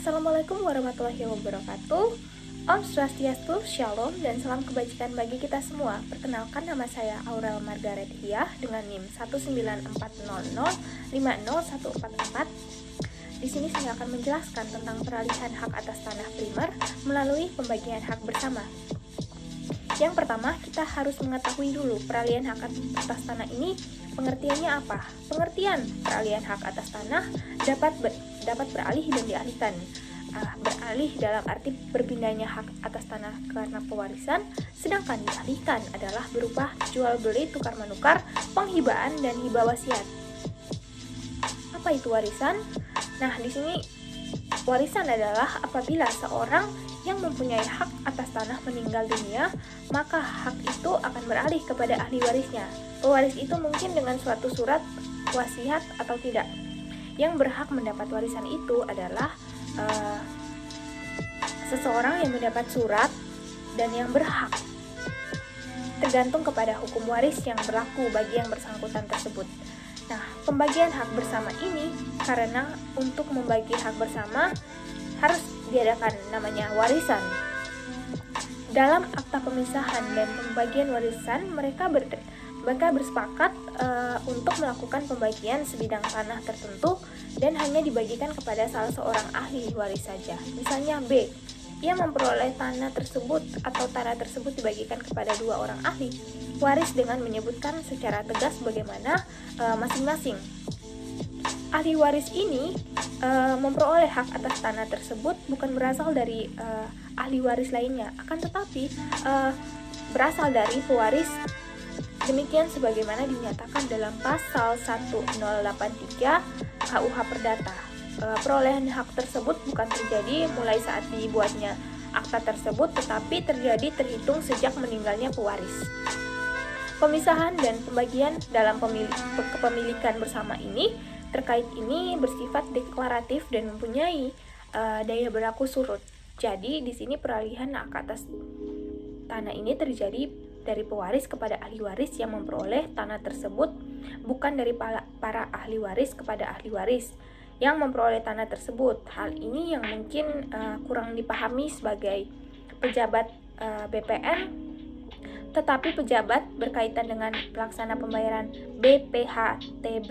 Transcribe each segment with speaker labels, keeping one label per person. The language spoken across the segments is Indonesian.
Speaker 1: Assalamualaikum warahmatullahi wabarakatuh. Om Swastiastu, Shalom, dan salam kebajikan bagi kita semua. Perkenalkan, nama saya Aurel Margaret Hiyah dengan NIM 19400501444. Di sini saya akan menjelaskan tentang peralihan hak atas tanah primer melalui pembagian hak bersama. Yang pertama, kita harus mengetahui dulu peralihan hak atas tanah ini pengertiannya apa. Pengertian peralihan hak atas tanah dapat beralih dan dialihkan. Beralih dalam arti berpindahnya hak atas tanah karena pewarisan, sedangkan dialihkan adalah berupa jual beli, tukar menukar, penghibaan, dan hibah wasiat. Apa itu warisan? Nah, di sini warisan adalah apabila seorang yang mempunyai hak atas tanah meninggal dunia, maka hak itu akan beralih kepada ahli warisnya. Pewaris itu mungkin dengan suatu surat wasiat atau tidak. Yang berhak mendapat warisan itu adalah seseorang yang mendapat surat dan yang berhak, tergantung kepada hukum waris yang berlaku bagi yang bersangkutan tersebut. Nah, pembagian hak bersama ini karena untuk membagi hak bersama harus diadakan namanya warisan. Dalam akta pemisahan dan pembagian warisan, mereka bersepakat untuk melakukan pembagian sebidang tanah tertentu dan hanya dibagikan kepada salah seorang ahli waris saja. Misalnya B, ia memperoleh tanah tersebut atau tanah tersebut dibagikan kepada dua orang ahli waris dengan menyebutkan secara tegas bagaimana masing-masing ahli waris ini memperoleh hak atas tanah tersebut bukan berasal dari ahli waris lainnya, akan tetapi berasal dari pewaris. Demikian sebagaimana dinyatakan dalam pasal 1083 KUH Perdata. Perolehan hak tersebut bukan terjadi mulai saat dibuatnya akta tersebut, tetapi terjadi terhitung sejak meninggalnya pewaris. Pemisahan dan pembagian dalam kepemilikan bersama ini terkait ini bersifat deklaratif dan mempunyai daya berlaku surut. Jadi di sini peralihan hak atas tanah ini terjadi dari pewaris kepada ahli waris yang memperoleh tanah tersebut, bukan dari para ahli waris kepada ahli waris yang memperoleh tanah tersebut. Hal ini yang mungkin kurang dipahami sebagai pejabat BPN, tetapi pejabat berkaitan dengan pelaksana pembayaran BPHTB,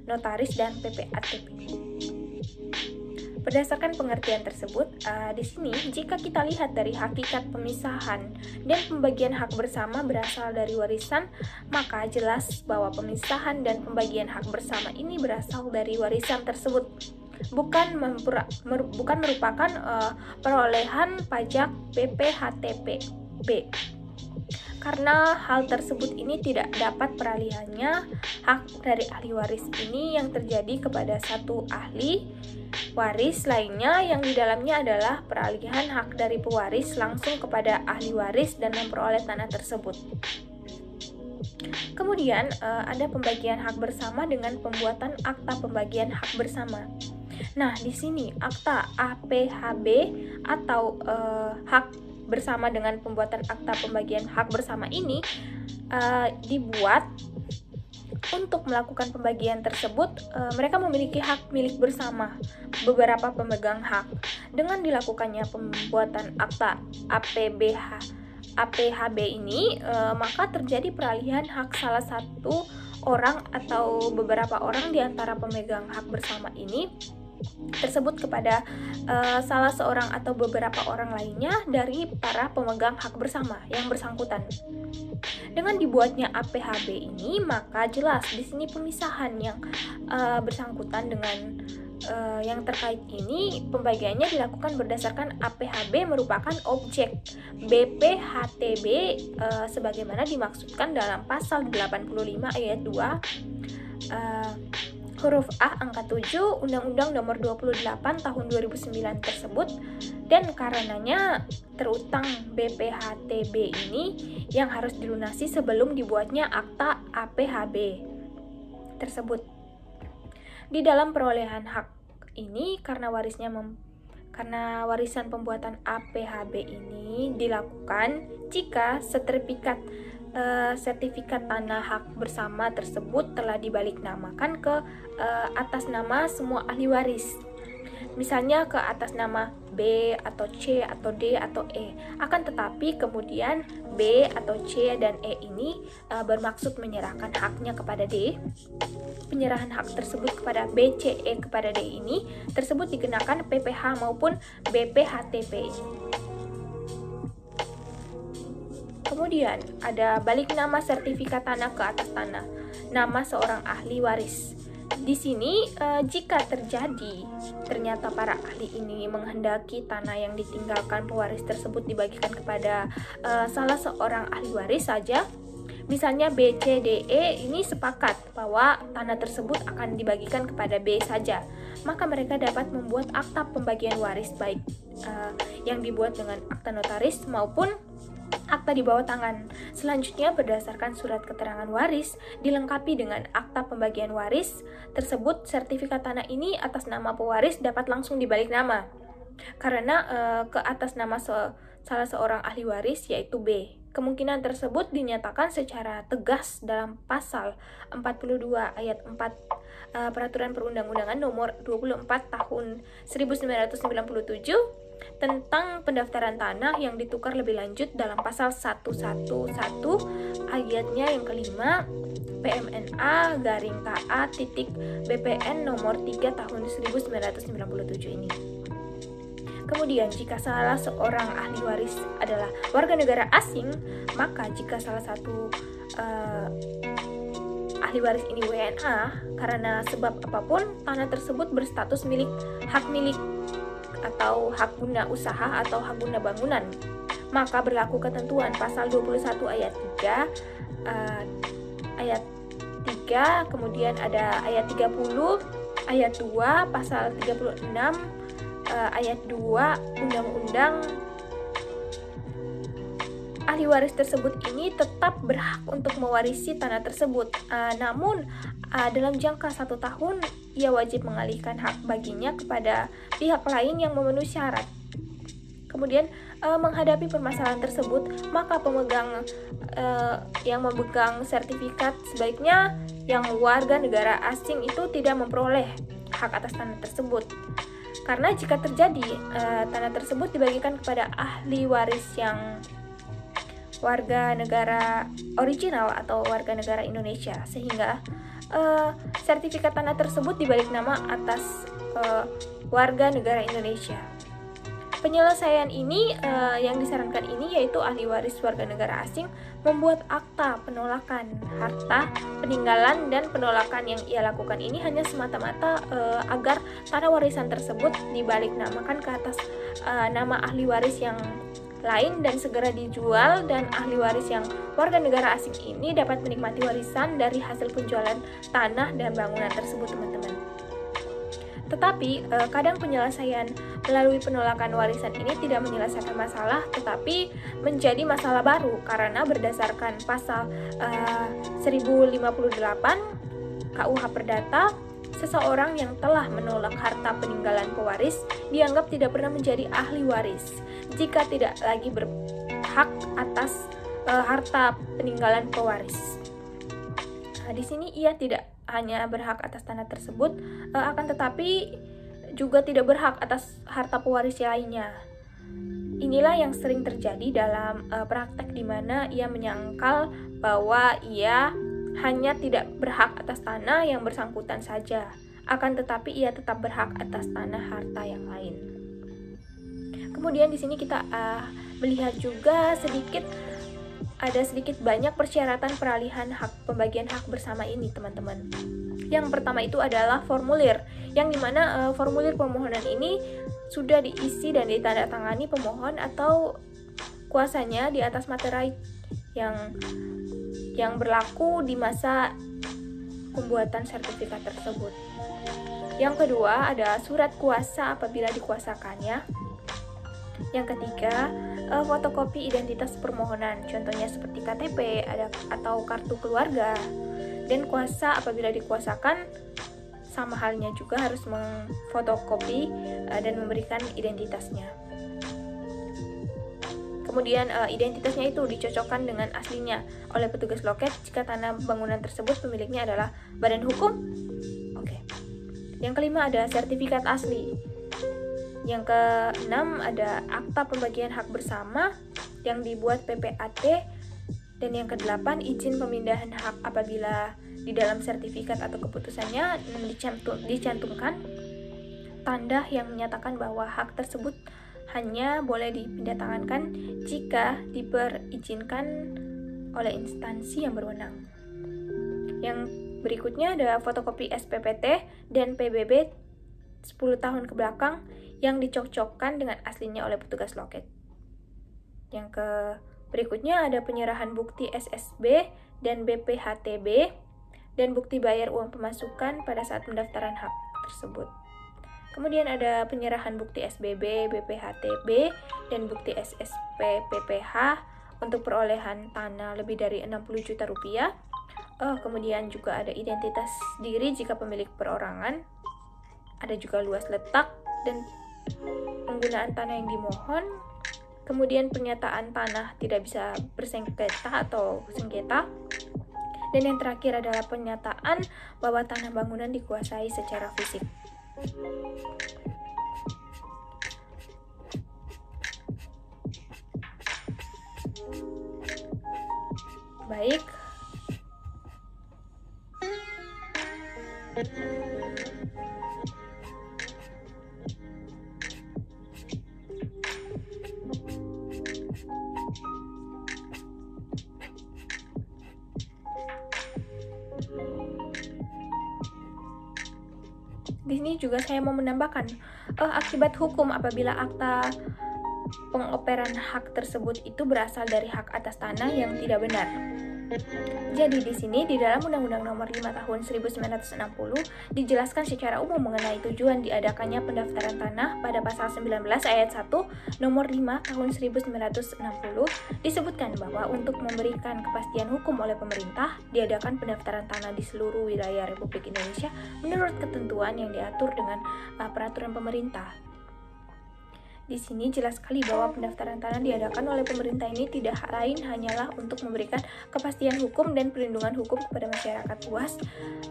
Speaker 1: notaris, dan PPATB. Berdasarkan pengertian tersebut, di sini jika kita lihat dari hakikat pemisahan dan pembagian hak bersama berasal dari warisan, maka jelas bahwa pemisahan dan pembagian hak bersama ini berasal dari warisan tersebut, bukan merupakan perolehan pajak BPHTB. Karena hal tersebut ini tidak dapat peralihannya hak dari ahli waris ini yang terjadi kepada satu ahli waris lainnya yang di dalamnya adalah peralihan hak dari pewaris langsung kepada ahli waris dan memperoleh tanah tersebut. Kemudian ada pembagian hak bersama dengan pembuatan akta pembagian hak bersama. Nah, di sini akta APHB atau hak bersama dengan pembuatan akta pembagian hak bersama ini dibuat untuk melakukan pembagian tersebut. Mereka memiliki hak milik bersama beberapa pemegang hak. Dengan dilakukannya pembuatan akta APHB ini, maka terjadi peralihan hak salah satu orang atau beberapa orang di antara pemegang hak bersama ini tersebut kepada salah seorang atau beberapa orang lainnya dari para pemegang hak bersama yang bersangkutan. Dengan dibuatnya APHB ini, maka jelas di sini pemisahan yang bersangkutan dengan yang terkait ini pembagiannya dilakukan berdasarkan APHB merupakan objek BPHTB sebagaimana dimaksudkan dalam pasal 85 ayat 2 huruf A angka 7 Undang-Undang Nomor 28 Tahun 2009 tersebut, dan karenanya terutang BPHTB ini yang harus dilunasi sebelum dibuatnya akta APHB tersebut. Di dalam perolehan hak ini karena warisan pembuatan APHB ini dilakukan jika sertifikat tanah hak bersama tersebut telah dibalik namakan ke atas nama semua ahli waris. misalnya ke atas nama B atau C atau D atau E. Akan tetapi kemudian B atau C dan E ini bermaksud menyerahkan haknya kepada D. Penyerahan hak tersebut kepada B, C, E kepada D ini tersebut dikenakan PPh maupun BPHTP. Kemudian ada balik nama sertifikat tanah ke atas tanah, nama seorang ahli waris. Di sini jika terjadi ternyata para ahli ini menghendaki tanah yang ditinggalkan pewaris tersebut dibagikan kepada salah seorang ahli waris saja, misalnya B, C, D, E ini sepakat bahwa tanah tersebut akan dibagikan kepada B saja, maka mereka dapat membuat akta pembagian waris baik yang dibuat dengan akta notaris maupun akta di bawah tangan. Selanjutnya berdasarkan surat keterangan waris dilengkapi dengan akta pembagian waris tersebut, sertifikat tanah ini atas nama pewaris dapat langsung dibalik nama karena ke atas nama salah seorang ahli waris yaitu B. Kemungkinan tersebut dinyatakan secara tegas dalam pasal 42 ayat 4 Peraturan Perundang-undangan nomor 24 tahun 1997 tentang pendaftaran tanah yang ditukar lebih lanjut dalam pasal 111 ayatnya yang kelima PMNA garing KA titik BPN nomor 3 tahun 1997 ini. Kemudian jika salah seorang ahli waris adalah warga negara asing, maka jika salah satu ahli waris ini WNA karena sebab apapun, tanah tersebut berstatus hak milik atau hak guna usaha atau hak guna bangunan, maka berlaku ketentuan pasal 21 ayat 3, kemudian ada ayat 30, ayat 2, pasal 36, ayat 2 Undang-Undang. Ahli waris tersebut ini tetap berhak untuk mewarisi tanah tersebut, namun dalam jangka 1 tahun ia wajib mengalihkan hak baginya kepada pihak lain yang memenuhi syarat. Kemudian menghadapi permasalahan tersebut, maka pemegang yang memegang sertifikat sebaiknya yang warga negara asing itu tidak memperoleh hak atas tanah tersebut. Karena jika terjadi tanah tersebut dibagikan kepada ahli waris yang warga negara original atau warga negara Indonesia, sehingga sertifikat tanah tersebut dibalik nama atas warga negara Indonesia. Penyelesaian ini yang disarankan ini yaitu ahli waris warga negara asing membuat akta penolakan harta peninggalan, dan penolakan yang ia lakukan ini hanya semata-mata agar tanah warisan tersebut dibalik namakan ke atas nama ahli waris yang lain dan segera dijual, dan ahli waris yang warga negara asing ini dapat menikmati warisan dari hasil penjualan tanah dan bangunan tersebut, teman-teman. Tetapi kadang penyelesaian melalui penolakan warisan ini tidak menyelesaikan masalah, tetapi menjadi masalah baru karena berdasarkan pasal 1058 KUH Perdata, seseorang yang telah menolak harta peninggalan pewaris dianggap tidak pernah menjadi ahli waris jika tidak lagi berhak atas harta peninggalan pewaris. Nah, di sini ia tidak hanya berhak atas tanah tersebut, akan tetapi juga tidak berhak atas harta pewaris lainnya. Inilah yang sering terjadi dalam praktek di mana ia menyangkal bahwa ia hanya tidak berhak atas tanah yang bersangkutan saja, akan tetapi ia tetap berhak atas tanah harta yang lain. Kemudian di sini kita melihat juga ada sedikit banyak persyaratan peralihan hak pembagian hak bersama ini, teman-teman. Yang pertama itu adalah formulir, yang dimana formulir permohonan ini sudah diisi dan ditandatangani pemohon atau kuasanya di atas materai yang berlaku di masa pembuatan sertifikat tersebut. Yang kedua ada surat kuasa apabila dikuasakannya. Yang ketiga, fotokopi identitas permohonan, contohnya seperti KTP atau kartu keluarga. Dan kuasa apabila dikuasakan sama halnya juga harus memfotokopi dan memberikan identitasnya. Kemudian identitasnya itu dicocokkan dengan aslinya oleh petugas loket jika tanah bangunan tersebut pemiliknya adalah badan hukum. Oke. Yang kelima ada sertifikat asli. Yang keenam ada akta pembagian hak bersama yang dibuat PPAT. Dan yang kedelapan, izin pemindahan hak apabila di dalam sertifikat atau keputusannya dicantumkan tanda yang menyatakan bahwa hak tersebut hanya boleh dipindahtangankan jika diperizinkan oleh instansi yang berwenang. Yang berikutnya ada fotokopi SPPT dan PBB 10 tahun ke belakang yang dicocokkan dengan aslinya oleh petugas loket. Yang berikutnya ada penyerahan bukti SSB dan BPHTB dan bukti bayar uang pemasukan pada saat pendaftaran hak tersebut. Kemudian ada penyerahan bukti SBB, BPHTB, dan bukti SSP PPH untuk perolehan tanah lebih dari 60 juta rupiah. Kemudian juga ada identitas diri jika pemilik perorangan. Ada juga luas letak dan penggunaan tanah yang dimohon. Kemudian pernyataan tanah tidak bisa bersengketa atau sengketa. Dan yang terakhir adalah pernyataan bahwa tanah bangunan dikuasai secara fisik. Baik. Di sini juga saya mau menambahkan akibat hukum apabila akta pengoperan hak tersebut itu berasal dari hak atas tanah yang tidak benar. Jadi di sini di dalam Undang-Undang Nomor 5 Tahun 1960 dijelaskan secara umum mengenai tujuan diadakannya pendaftaran tanah pada pasal 19 ayat 1 Nomor 5 Tahun 1960 disebutkan bahwa untuk memberikan kepastian hukum oleh pemerintah diadakan pendaftaran tanah di seluruh wilayah Republik Indonesia menurut ketentuan yang diatur dengan peraturan pemerintah. Di sini jelas sekali bahwa pendaftaran tanah diadakan oleh pemerintah ini tidak lain hanyalah untuk memberikan kepastian hukum dan perlindungan hukum kepada masyarakat luas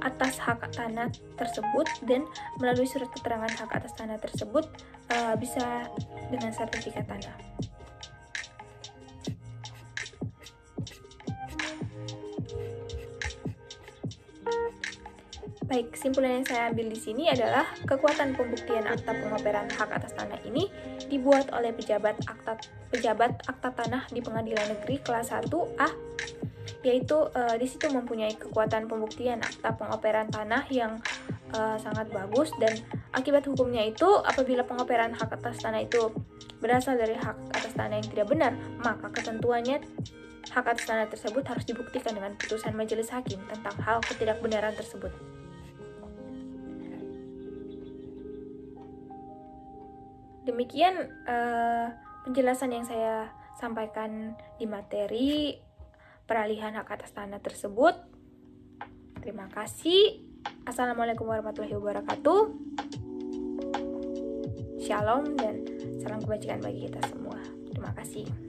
Speaker 1: atas hak tanah tersebut, dan melalui surat keterangan hak atas tanah tersebut bisa dengan sertifikat tanah. Baik, kesimpulan yang saya ambil di sini adalah kekuatan pembuktian akta pengoperan hak atas tanah ini dibuat oleh pejabat akta tanah di Pengadilan Negeri kelas 1A, yaitu di situ mempunyai kekuatan pembuktian akta pengoperan tanah yang sangat bagus, dan akibat hukumnya itu apabila pengoperan hak atas tanah itu berasal dari hak atas tanah yang tidak benar, maka ketentuannya hak atas tanah tersebut harus dibuktikan dengan putusan majelis hakim tentang hal ketidakbenaran tersebut. Demikian penjelasan yang saya sampaikan di materi peralihan hak atas tanah tersebut. Terima kasih. Assalamualaikum warahmatullahi wabarakatuh. Shalom dan salam kebajikan bagi kita semua. Terima kasih.